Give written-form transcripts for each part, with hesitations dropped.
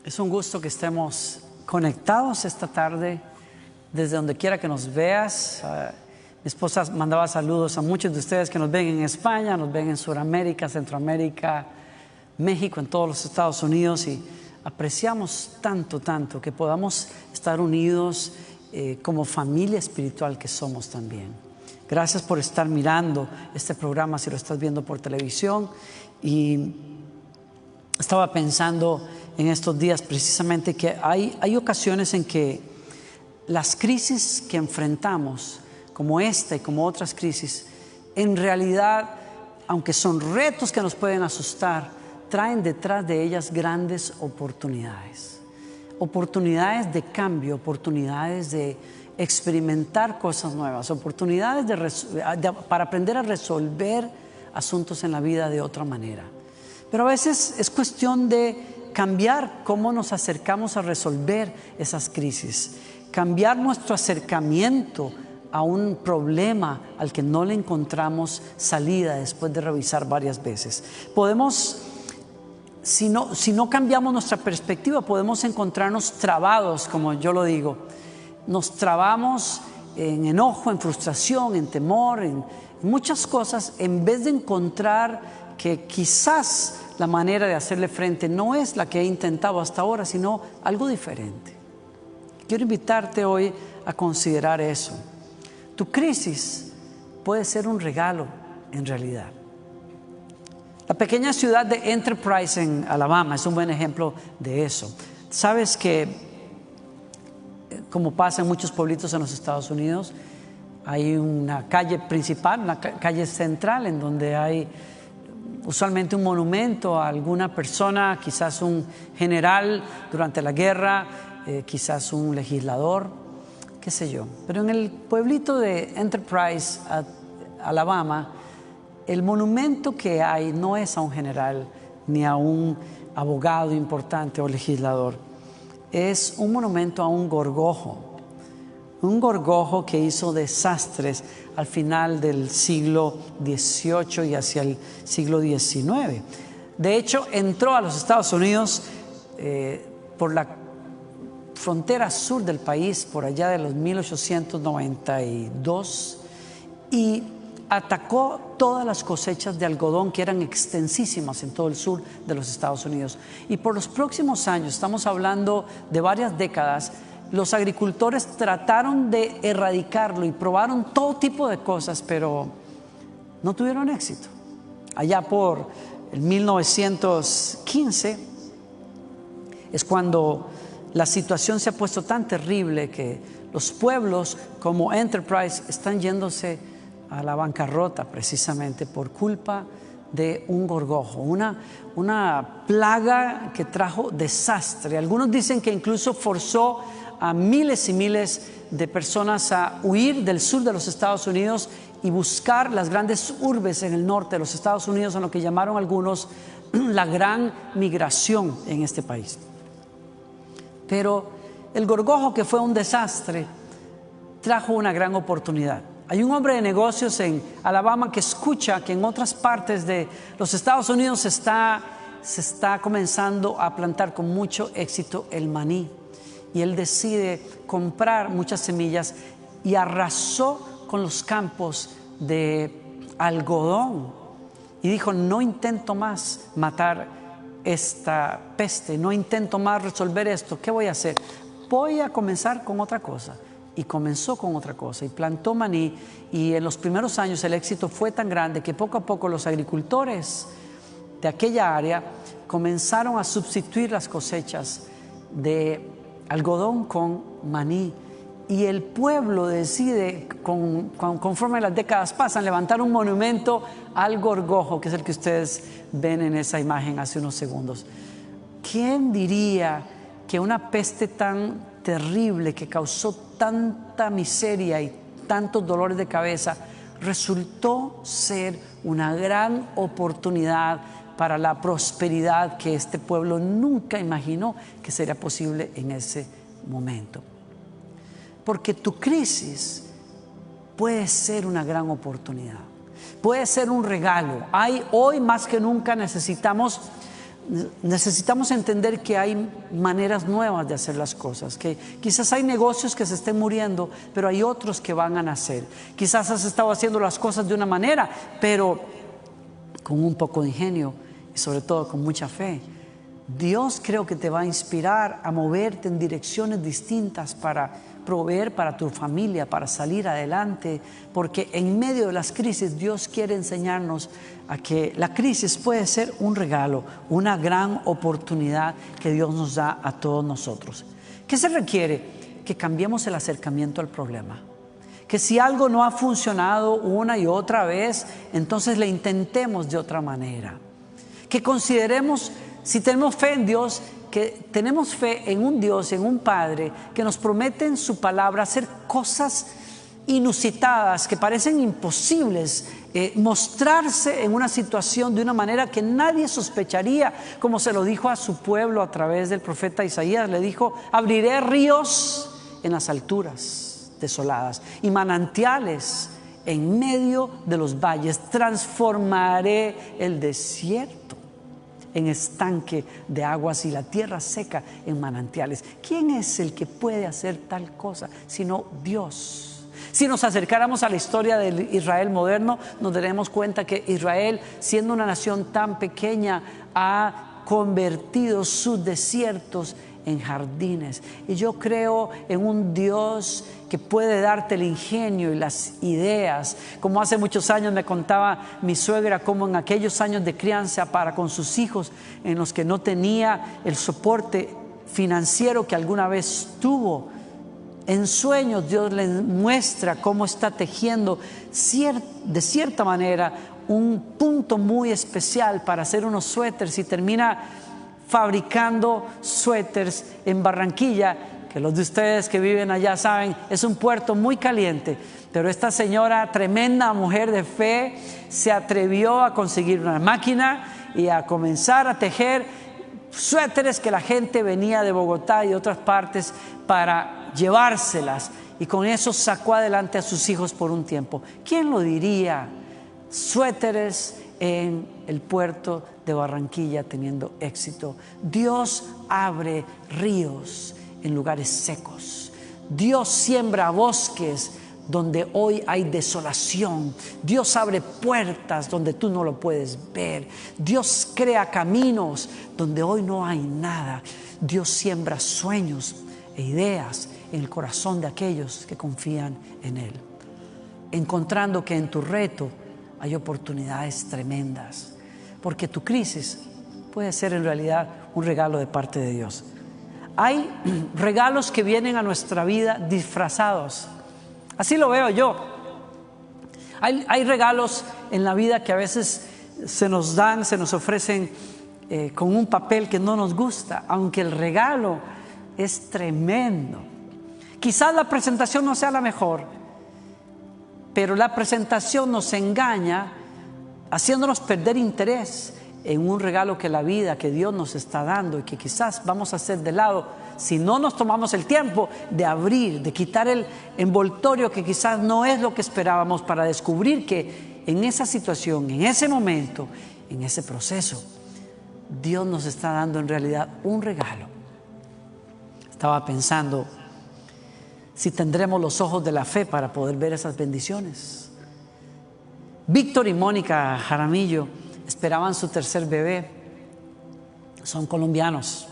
Es un gusto que estemos conectados esta tarde, desde donde quiera que nos veas. Mi esposa mandaba saludos a muchos de ustedes que nos ven en España, nos ven en Sudamérica, Centroamérica, México, en todos los Estados Unidos, y apreciamos tanto que podamos estar unidos como familia espiritual que somos también. Gracias por estar mirando este programa si lo estás viendo por televisión. Y estaba pensando en estos días precisamente que hay ocasiones en que las crisis que enfrentamos, como esta y como otras crisis, en realidad, aunque son retos que nos pueden asustar, traen detrás de ellas grandes oportunidades. Oportunidades de cambio, oportunidades de experimentar cosas nuevas, oportunidades para aprender a resolver asuntos en la vida de otra manera. Pero a veces es cuestión de cambiar cómo nos acercamos a resolver esas crisis, cambiar nuestro acercamiento a un problema al que no le encontramos salida después de revisar varias veces. Si no cambiamos nuestra perspectiva, podemos encontrarnos trabados, como yo lo digo. Nos trabamos en enojo, en frustración, en temor, en muchas cosas, en vez de encontrar que quizás la manera de hacerle frente no es la que he intentado hasta ahora, sino algo diferente. Quiero invitarte hoy a considerar eso. Tu crisis puede ser un regalo en realidad. La pequeña ciudad de Enterprise en Alabama es un buen ejemplo de eso. Sabes que, como pasa en muchos pueblitos en los Estados Unidos, hay una calle principal, una calle central, en donde hay usualmente un monumento a alguna persona, quizás un general durante la guerra, quizás un legislador, qué sé yo. Pero en el pueblito de Enterprise, Alabama, el monumento que hay no es a un general ni a un abogado importante o legislador. Es un monumento a un gorgojo que hizo desastres al final del siglo XVIII y hacia el siglo XIX. De hecho, entró a los Estados Unidos por la frontera sur del país, por allá de los 1892, y atacó todas las cosechas de algodón que eran extensísimas en todo el sur de los Estados Unidos. Y por los próximos años, estamos hablando de varias décadas, los agricultores trataron de erradicarlo y probaron todo tipo de cosas, pero no tuvieron éxito. Allá por el 1915 es cuando la situación se ha puesto tan terrible que los pueblos como Enterprise están yéndose a la bancarrota precisamente por culpa de un gorgojo, una plaga que trajo desastre. Algunos dicen que incluso forzó a miles y miles de personas a huir del sur de los Estados Unidos y buscar las grandes urbes en el norte de los Estados Unidos, en lo que llamaron algunos la gran migración en este país. Pero el gorgojo, que fue un desastre, trajo una gran oportunidad. Hay un hombre de negocios en Alabama que escucha que en otras partes de los Estados Unidos se está comenzando a plantar con mucho éxito el maní. Y él decide comprar muchas semillas y arrasó con los campos de algodón. Y dijo: no intento más matar esta peste, no intento más resolver esto. ¿Qué voy a hacer? Voy a comenzar con otra cosa. Y comenzó con otra cosa y plantó maní, y en los primeros años el éxito fue tan grande que poco a poco los agricultores de aquella área comenzaron a sustituir las cosechas de algodón con maní, y el pueblo decide, conforme las décadas pasan, levantar un monumento al gorgojo, que es el que ustedes ven en esa imagen hace unos segundos. ¿Quién diría que una peste tan terrible, que causó tanta miseria y tantos dolores de cabeza, resultó ser una gran oportunidad para la prosperidad que este pueblo nunca imaginó que sería posible en ese momento? Porque tu crisis puede ser una gran oportunidad, puede ser un regalo. Hoy más que nunca necesitamos necesitamos entender que hay maneras nuevas de hacer las cosas, que quizás hay negocios que se estén muriendo, pero hay otros que van a nacer. Quizás has estado haciendo las cosas de una manera, pero con un poco de ingenio y sobre todo con mucha fe. Dios creo que te va a inspirar a moverte en direcciones distintas para proveer para tu familia, para salir adelante, porque en medio de las crisis Dios quiere enseñarnos a que la crisis puede ser un regalo, una gran oportunidad que Dios nos da a todos nosotros. ¿Qué se requiere? Que cambiemos el acercamiento al problema. Que si algo no ha funcionado una y otra vez, entonces le intentemos de otra manera. Que consideremos, si tenemos fe en Dios, que tenemos fe en un Dios, en un Padre que nos promete en su palabra hacer cosas inusitadas que parecen imposibles, mostrarse en una situación de una manera que nadie sospecharía, como se lo dijo a su pueblo a través del profeta Isaías. Le dijo: abriré ríos en las alturas desoladas y manantiales en medio de los valles, transformaré el desierto en estanque de aguas y la tierra seca en manantiales. ¿Quién es el que puede hacer tal cosa sino Dios? Si nos acercáramos a la historia del Israel moderno, nos daremos cuenta que Israel, siendo una nación tan pequeña, ha convertido sus desiertos en jardines. Y yo creo en un Dios que puede darte el ingenio y las ideas. Como hace muchos años me contaba mi suegra, como en aquellos años de crianza para con sus hijos, en los que no tenía el soporte financiero que alguna vez tuvo, en sueños Dios les muestra cómo está tejiendo de cierta manera un punto muy especial para hacer unos suéteres, y termina fabricando suéteres en Barranquilla, que los de ustedes que viven allá saben, es un puerto muy caliente. Pero esta señora, tremenda mujer de fe, se atrevió a conseguir una máquina y a comenzar a tejer suéteres que la gente venía de Bogotá y otras partes para llevárselas, y con eso sacó adelante a sus hijos por un tiempo. ¿Quién lo diría? Suéteres en el puerto de Barranquilla teniendo éxito. Dios abre ríos en lugares secos. Dios siembra bosques donde hoy hay desolación. Dios abre puertas donde tú no lo puedes ver. Dios crea caminos donde hoy no hay nada. Dios siembra sueños e ideas en el corazón de aquellos que confían en Él, encontrando que en tu reto hay oportunidades tremendas, porque tu crisis puede ser en realidad un regalo de parte de Dios. Hay regalos que vienen a nuestra vida disfrazados, así lo veo yo. Hay regalos en la vida que a veces se nos dan, se nos ofrecen con un papel que no nos gusta, aunque el regalo es tremendo. Quizás la presentación no sea la mejor, pero la presentación nos engaña, haciéndonos perder interés en un regalo que la vida, que Dios nos está dando, y que quizás vamos a hacer de lado si no nos tomamos el tiempo de abrir, de quitar el envoltorio que quizás no es lo que esperábamos, para descubrir que en esa situación, en ese momento, en ese proceso, Dios nos está dando en realidad un regalo. Estaba pensando si tendremos los ojos de la fe para poder ver esas bendiciones. Víctor y Mónica Jaramillo esperaban su tercer bebé. Son colombianos.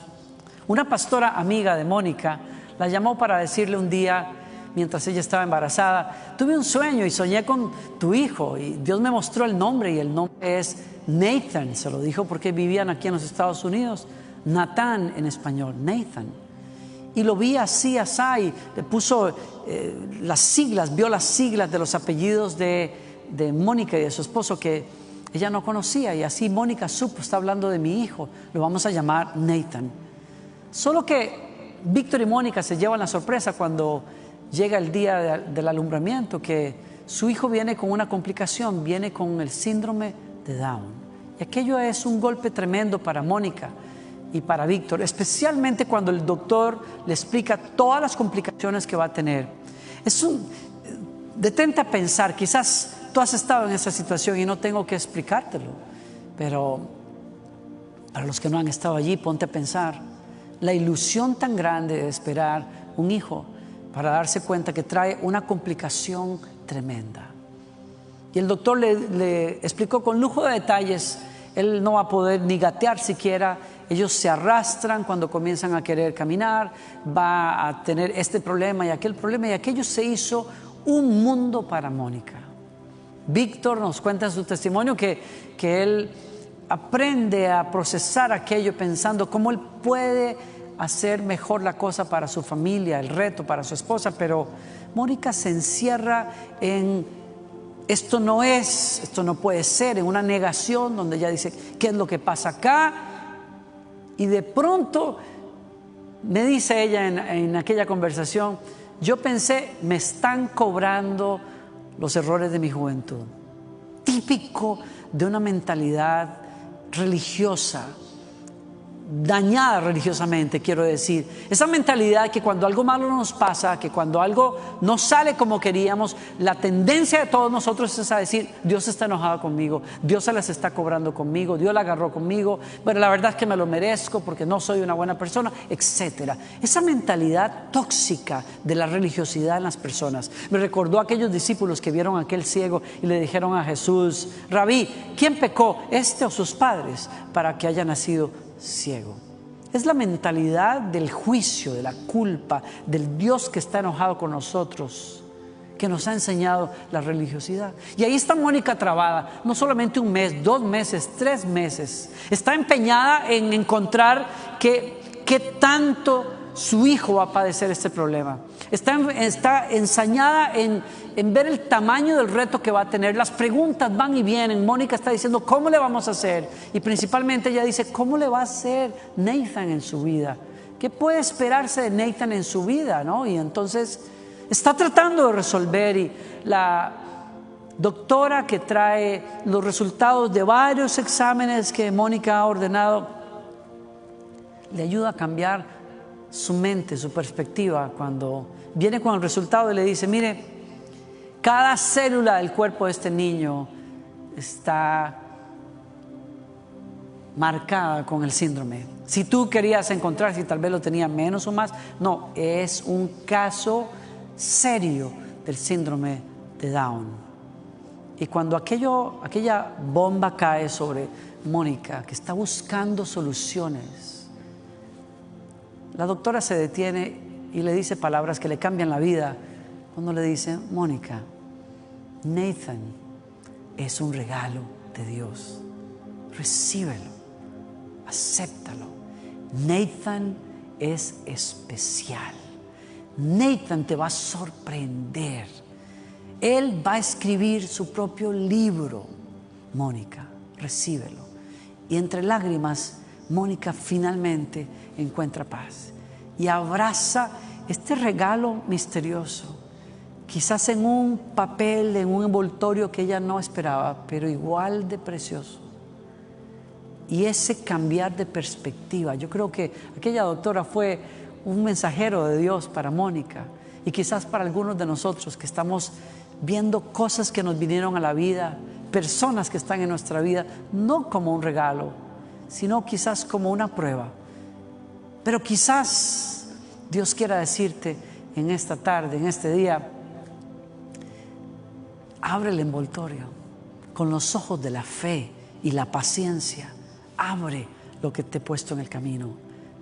Una pastora amiga de Mónica la llamó para decirle un día, mientras ella estaba embarazada: tuve un sueño y soñé con tu hijo, y Dios me mostró el nombre, y el nombre es Nathan. Se lo dijo porque vivían aquí en los Estados Unidos. Natán en español, Nathan. Y lo vi así, y le puso las siglas, vio las siglas de los apellidos de Mónica y de su esposo, que ella no conocía, y así Mónica supo: está hablando de mi hijo, lo vamos a llamar Nathan. Solo que Víctor y Mónica se llevan la sorpresa cuando llega el día del alumbramiento, que su hijo viene con una complicación, viene con el síndrome de Down. Y aquello es un golpe tremendo para Mónica y para Víctor, especialmente cuando el doctor le explica todas las complicaciones que va a tener. Detente a pensar, quizás tú has estado en esa situación y no tengo que explicártelo, pero Para los que no han estado allí, ponte a pensar la ilusión tan grande de esperar un hijo para darse cuenta que trae una complicación tremenda. Y el doctor le explicó con lujo de detalles, él no va a poder ni gatear siquiera, ellos se arrastran cuando comienzan a querer caminar, va a tener este problema y aquello se hizo un mundo para Mónica. Víctor nos cuenta en su testimonio que él aprende a procesar aquello pensando cómo él puede hacer mejor la cosa para su familia, el reto para su esposa, pero Mónica se encierra en esto no puede ser, en una negación donde ella dice, ¿qué es lo que pasa acá? Y de pronto me dice ella en aquella conversación, yo pensé, me están cobrando los errores de mi juventud. Típico de una mentalidad religiosa, dañada religiosamente, quiero decir. Esa mentalidad que cuando algo malo nos pasa, que cuando algo no sale como queríamos, la tendencia de todos nosotros es a decir, Dios está enojado conmigo, Dios se las está cobrando conmigo, Dios la agarró conmigo, pero la verdad es que me lo merezco porque no soy una buena persona, etc. Esa mentalidad tóxica de la religiosidad en las personas me recordó a aquellos discípulos que vieron a aquel ciego y le dijeron a Jesús, Rabí, ¿quién pecó, este o sus padres, para que haya nacido ciego? Es la mentalidad del juicio, de la culpa, del Dios que está enojado con nosotros, que nos ha enseñado la religiosidad. Y ahí está Mónica trabada, no solamente un mes, 2 meses, 3 meses. Está empeñada en encontrar qué tanto su hijo va a padecer este problema. Está ensañada en ver el tamaño del reto que va a tener. Las preguntas van y vienen. Mónica está diciendo, ¿cómo le vamos a hacer? Y principalmente ella dice, ¿cómo le va a hacer Nathan en su vida? ¿Qué puede esperarse de Nathan en su vida, ¿no? Y entonces está tratando de resolver, y la doctora que trae los resultados de varios exámenes que Mónica ha ordenado le ayuda a cambiar su mente, su perspectiva, cuando viene con el resultado y le dice, mire, cada célula del cuerpo de este niño está marcada con el síndrome. Si tú querías encontrar si tal vez lo tenía menos o más, no, es un caso serio del síndrome de Down. Y cuando aquella bomba cae sobre Mónica, que está buscando soluciones, la doctora se detiene y le dice palabras que le cambian la vida. Cuando le dice, Mónica, Nathan es un regalo de Dios. Recíbelo, acéptalo. Nathan es especial. Nathan te va a sorprender. Él va a escribir su propio libro. Mónica, recíbelo. Y entre lágrimas, Mónica finalmente encuentra paz y abraza este regalo misterioso, quizás en un papel, en un envoltorio que ella no esperaba, pero igual de precioso. Y ese cambiar de perspectiva, yo creo que aquella doctora fue un mensajero de Dios para Mónica, y quizás para algunos de nosotros que estamos viendo cosas que nos vinieron a la vida, personas que están en nuestra vida, no como un regalo, sino quizás como una prueba. Pero quizás Dios quiera decirte en esta tarde, en este día, abre el envoltorio con los ojos de la fe y la paciencia. Abre lo que te he puesto en el camino,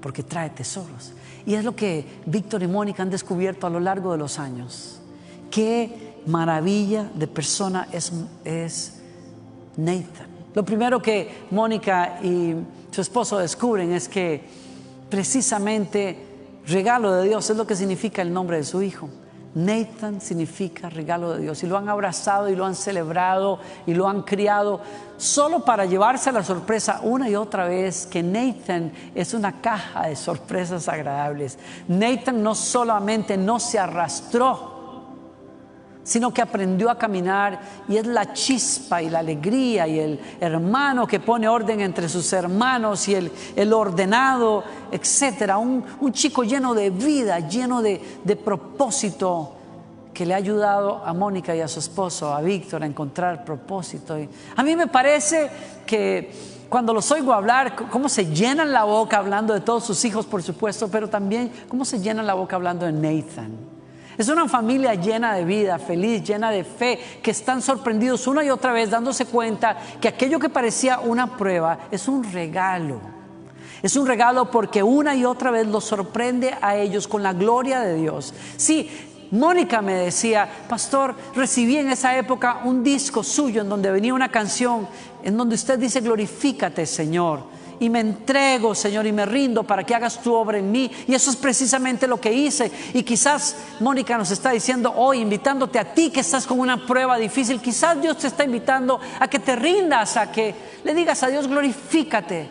porque trae tesoros. Y es lo que Víctor y Mónica han descubierto a lo largo de los años. Qué maravilla de persona es Nathan. Lo primero que Mónica y su esposo descubren es que precisamente regalo de Dios es lo que significa el nombre de su hijo. Nathan significa regalo de Dios, y lo han abrazado y lo han celebrado y lo han criado solo para llevarse a la sorpresa una y otra vez que Nathan es una caja de sorpresas agradables. Nathan no solamente no se arrastró, sino que aprendió a caminar, y es la chispa y la alegría y el hermano que pone orden entre sus hermanos y el ordenado, etcétera. Un chico lleno de vida, lleno de propósito, que le ha ayudado a Mónica y a su esposo, a Víctor, a encontrar propósito. Y a mí me parece que cuando los oigo hablar, cómo se llenan la boca hablando de todos sus hijos, por supuesto, pero también cómo se llenan la boca hablando de Nathan. Es una familia llena de vida, feliz, llena de fe, que están sorprendidos una y otra vez dándose cuenta que aquello que parecía una prueba es un regalo. Es un regalo porque una y otra vez los sorprende a ellos con la gloria de Dios. Sí, Mónica me decía: pastor, recibí en esa época un disco suyo en donde venía una canción en donde usted dice: glorifícate, Señor. Y me entrego, Señor, y me rindo para que hagas tu obra en mí. Y eso es precisamente lo que hice. Y quizás Mónica nos está diciendo hoy, invitándote a ti que estás con una prueba difícil. Quizás Dios te está invitando a que te rindas, a que le digas a Dios: glorifícate.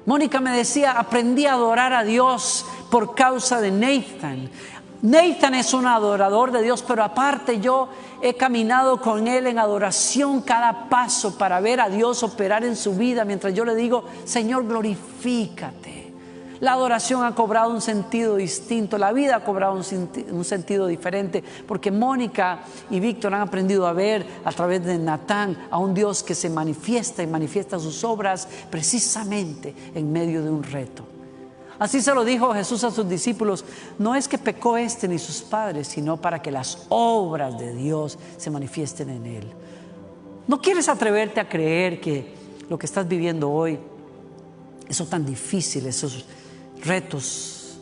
Mónica me decía: aprendí a adorar a Dios por causa de Nathan. Nathan es un adorador de Dios, pero aparte yo he caminado con él en adoración cada paso para ver a Dios operar en su vida mientras yo le digo: Señor, glorifícate. La adoración ha cobrado un sentido distinto, la vida ha cobrado un sentido diferente, porque Mónica y Víctor han aprendido a ver a través de Natán a un Dios que se manifiesta y manifiesta sus obras precisamente en medio de un reto. Así se lo dijo Jesús a sus discípulos: no es que pecó este ni sus padres, sino para que las obras de Dios se manifiesten en él. ¿No quieres atreverte a creer que lo que estás viviendo hoy, eso tan difícil, esos retos,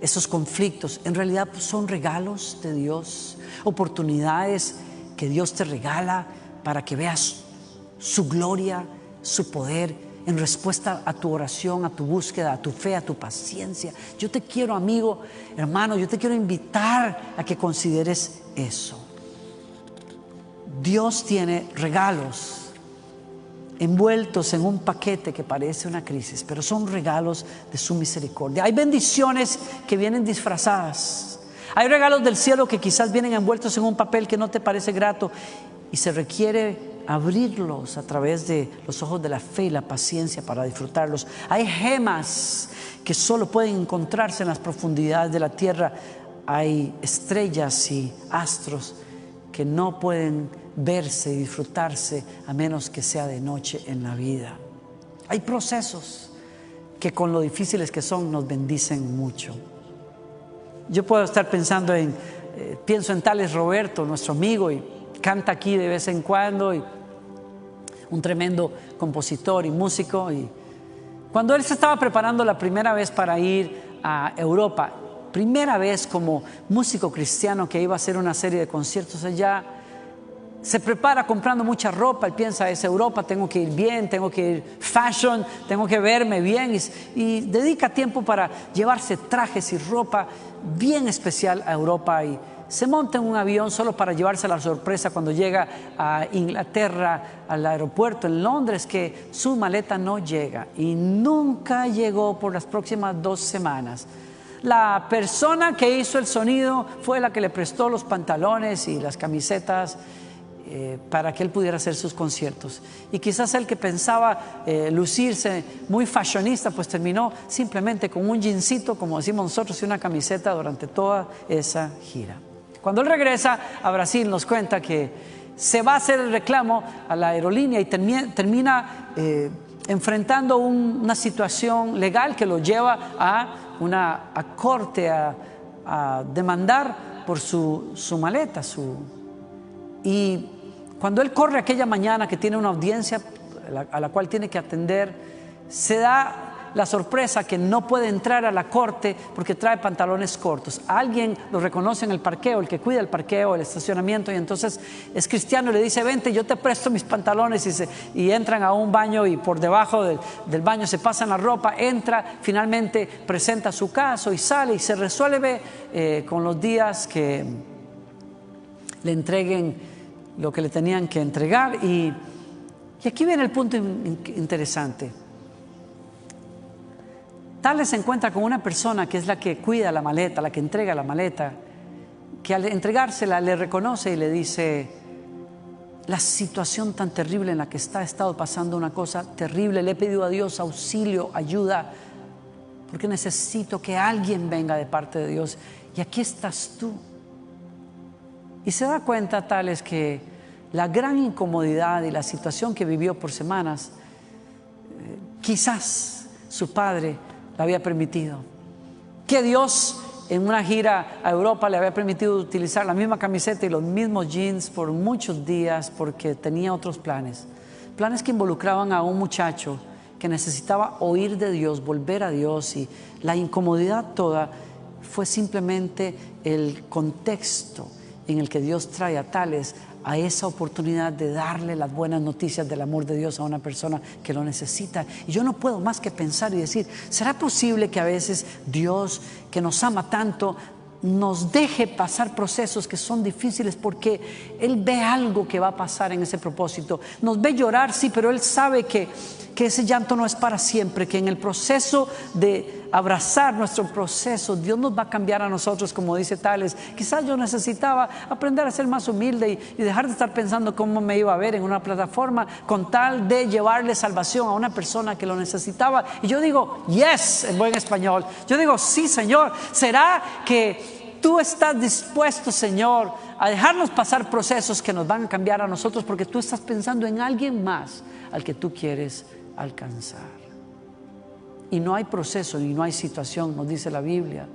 esos conflictos, en realidad son regalos de Dios, oportunidades que Dios te regala para que veas su gloria, su poder, en respuesta a tu oración, a tu búsqueda, a tu fe, a tu paciencia? Yo te quiero, amigo, hermano, yo te quiero invitar a que consideres eso. Dios tiene regalos envueltos en un paquete que parece una crisis, pero son regalos de su misericordia. Hay bendiciones que vienen disfrazadas. Hay regalos del cielo que quizás vienen envueltos en un papel que no te parece grato, y se requiere abrirlos a través de los ojos de la fe y la paciencia para disfrutarlos. Hay gemas que solo pueden encontrarse en las profundidades de la tierra. Hay estrellas y astros que no pueden verse y disfrutarse a menos que sea de noche en la vida. Hay procesos que, con lo difíciles que son, nos bendicen mucho. Yo puedo estar pensando pienso en Tales Roberto, nuestro amigo, y canta aquí de vez en cuando, y un tremendo compositor y músico. Y cuando él se estaba preparando la primera vez para ir a Europa, primera vez como músico cristiano que iba a hacer una serie de conciertos allá, se prepara comprando mucha ropa. Él piensa: es Europa, tengo que ir bien, tengo que ir fashion, tengo que verme bien, y dedica tiempo para llevarse trajes y ropa bien especial a Europa, y se monta en un avión solo para llevarse la sorpresa cuando llega a Inglaterra, al aeropuerto en Londres, que su maleta no llega, y nunca llegó por las próximas 2 semanas. La persona que hizo el sonido fue la que le prestó los pantalones y las camisetas para que él pudiera hacer sus conciertos. Y quizás el que pensaba lucirse muy fashionista, pues terminó simplemente con un jeansito, como decimos nosotros, y una camiseta durante toda esa gira. Cuando él regresa a Brasil, nos cuenta que se va a hacer el reclamo a la aerolínea y termina enfrentando una situación legal que lo lleva a corte, a demandar por su maleta. Y cuando él corre aquella mañana, que tiene una audiencia a la cual tiene que atender, se da la sorpresa que no puede entrar a la corte porque trae pantalones cortos. Alguien lo reconoce en el parqueo, el que cuida el parqueo, el estacionamiento, y entonces es cristiano y le dice: vente, yo te presto mis pantalones. Y entran a un baño, y por debajo del baño se pasan la ropa. Entra, finalmente presenta su caso y sale, y se resuelve con los días que le entreguen lo que le tenían que entregar. Y aquí viene el punto interesante. Tales se encuentra con una persona que es la que cuida la maleta, la que entrega la maleta, que al entregársela le reconoce y le dice: la situación tan terrible en la que he estado pasando una cosa terrible, le he pedido a Dios auxilio, ayuda, porque necesito que alguien venga de parte de Dios, y aquí estás tú. Y se da cuenta Tales que la gran incomodidad y la situación que vivió por semanas, quizás su padre la había permitido. Que Dios en una gira a Europa le había permitido utilizar la misma camiseta y los mismos jeans por muchos días porque tenía otros planes. Planes que involucraban a un muchacho que necesitaba oír de Dios, volver a Dios, y la incomodidad toda fue simplemente el contexto en el que Dios trae a Tales a esa oportunidad de darle las buenas noticias del amor de Dios a una persona que lo necesita. Y yo no puedo más que pensar y decir, ¿será posible que a veces Dios, que nos ama tanto, nos deje pasar procesos que son difíciles porque Él ve algo que va a pasar en ese propósito? Nos ve llorar, sí, pero Él sabe que ese llanto no es para siempre, que en el proceso de abrazar nuestro proceso, Dios nos va a cambiar a nosotros, como dice Tales. Quizás yo necesitaba aprender a ser más humilde y dejar de estar pensando cómo me iba a ver en una plataforma con tal de llevarle salvación a una persona que lo necesitaba. Y yo digo, yes, en buen español. Yo digo, sí, Señor. ¿Será que tú estás dispuesto, Señor, a dejarnos pasar procesos que nos van a cambiar a nosotros porque tú estás pensando en alguien más al que tú quieres alcanzar? Y no hay proceso y no hay situación, nos dice la Biblia,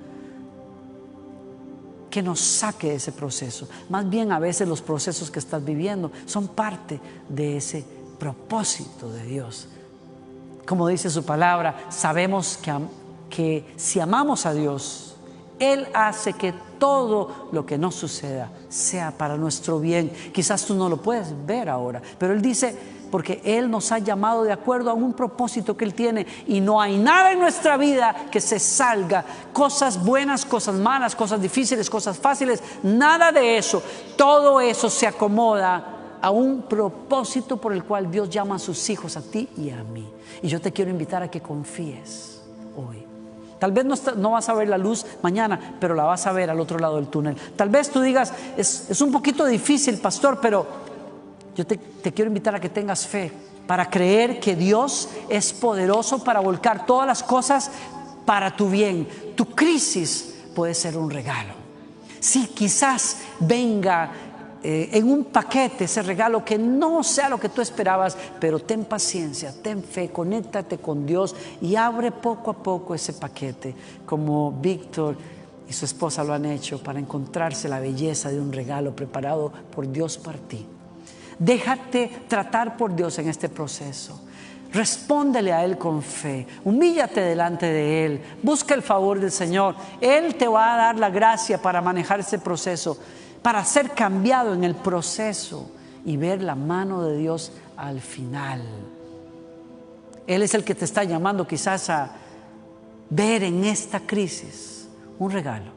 que nos saque de ese proceso. Más bien a veces los procesos que estás viviendo son parte de ese propósito de Dios. Como dice su palabra, sabemos que si amamos a Dios, Él hace que todo lo que nos suceda sea para nuestro bien. Quizás tú no lo puedes ver ahora, pero Él dice, porque Él nos ha llamado de acuerdo a un propósito que Él tiene, y no hay nada en nuestra vida que se salga, cosas buenas, cosas malas, cosas difíciles, cosas fáciles, nada de eso. Todo eso se acomoda a un propósito por el cual Dios llama a sus hijos, a ti y a mí. Y yo te quiero invitar a que confíes hoy. Tal vez no vas a ver la luz mañana, pero la vas a ver al otro lado del túnel. Tal vez tú digas, es un poquito difícil, pastor, pero yo te quiero invitar a que tengas fe para creer que Dios es poderoso para volcar todas las cosas para tu bien. Tu crisis puede ser un regalo. Sí, quizás venga en un paquete ese regalo que no sea lo que tú esperabas, pero ten paciencia, ten fe, conéctate con Dios y abre poco a poco ese paquete, como Víctor y su esposa lo han hecho, para encontrarse la belleza de un regalo preparado por Dios para ti. Déjate tratar por Dios en este proceso. Respóndele a Él con fe. Humíllate delante de Él. Busca el favor del Señor. Él te va a dar la gracia para manejar ese proceso, para ser cambiado en el proceso y ver la mano de Dios al final. Él es el que te está llamando quizás a ver en esta crisis un regalo,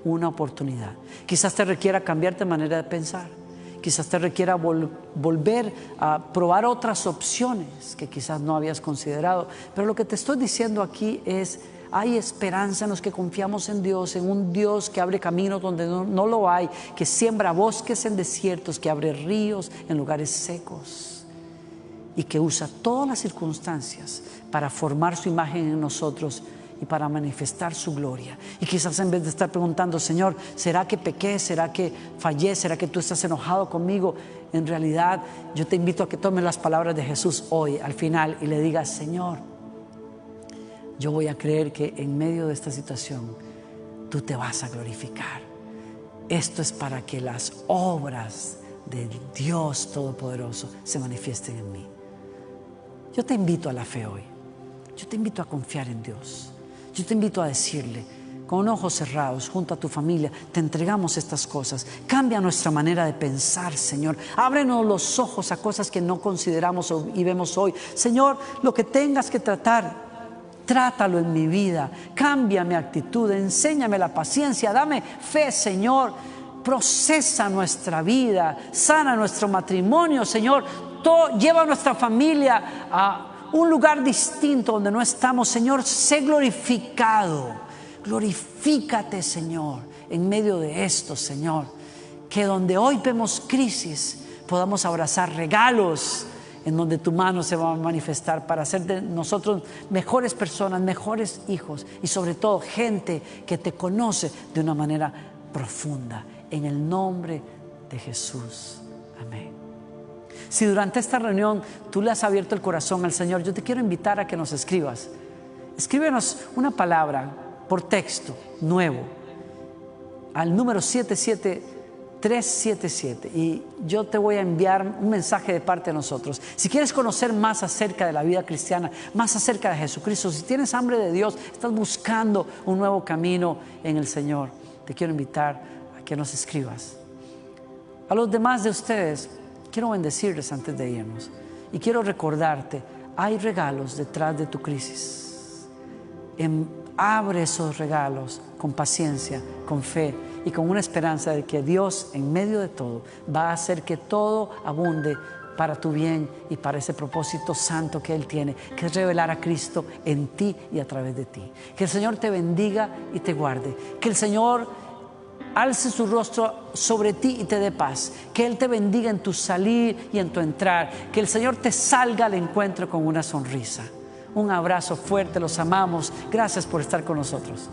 una oportunidad. Quizás te requiera cambiar de manera de pensar. Quizás te requiera volver a probar otras opciones que quizás no habías considerado. Pero lo que te estoy diciendo aquí es, hay esperanza en los que confiamos en Dios, en un Dios que abre caminos donde no lo hay, que siembra bosques en desiertos, que abre ríos en lugares secos y que usa todas las circunstancias para formar su imagen en nosotros y para manifestar su gloria. Y quizás en vez de estar preguntando, Señor, ¿será que pequé? ¿Será que fallé? ¿Será que tú estás enojado conmigo? En realidad, yo te invito a que tomes las palabras de Jesús hoy, al final, y le digas, Señor, yo voy a creer que en medio de esta situación, tú te vas a glorificar. Esto es para que las obras del Dios Todopoderoso se manifiesten en mí. Yo te invito a la fe hoy. Yo te invito a confiar en Dios. Yo te invito a decirle, con ojos cerrados, junto a tu familia, te entregamos estas cosas. Cambia nuestra manera de pensar, Señor. Ábrenos los ojos a cosas que no consideramos y vemos hoy. Señor, lo que tengas que tratar, trátalo en mi vida. Cambia mi actitud, enséñame la paciencia, dame fe, Señor. Procesa nuestra vida, sana nuestro matrimonio, Señor. Lleva a nuestra familia a un lugar distinto donde no estamos. Señor, sé glorificado. Glorifícate, Señor, en medio de esto, Señor. Que donde hoy vemos crisis, podamos abrazar regalos en donde tu mano se va a manifestar para hacer de nosotros mejores personas, mejores hijos y sobre todo gente que te conoce de una manera profunda. En el nombre de Jesús. Amén. Si durante esta reunión tú le has abierto el corazón al Señor, yo te quiero invitar a que nos escribas. Escríbenos una palabra por texto nuevo al número 77377 y yo te voy a enviar un mensaje de parte de nosotros. Si quieres conocer más acerca de la vida cristiana, más acerca de Jesucristo, si tienes hambre de Dios, estás buscando un nuevo camino en el Señor, te quiero invitar a que nos escribas. A los demás de ustedes, quiero bendecirles antes de irnos y quiero recordarte, hay regalos detrás de tu crisis. Abre esos regalos con paciencia, con fe y con una esperanza de que Dios en medio de todo va a hacer que todo abunde para tu bien y para ese propósito santo que Él tiene, que es revelar a Cristo en ti y a través de ti. Que el Señor te bendiga y te guarde. Que el Señor alce su rostro sobre ti y te dé paz. Que Él te bendiga en tu salir y en tu entrar. Que el Señor te salga al encuentro con una sonrisa. Un abrazo fuerte, los amamos. Gracias por estar con nosotros.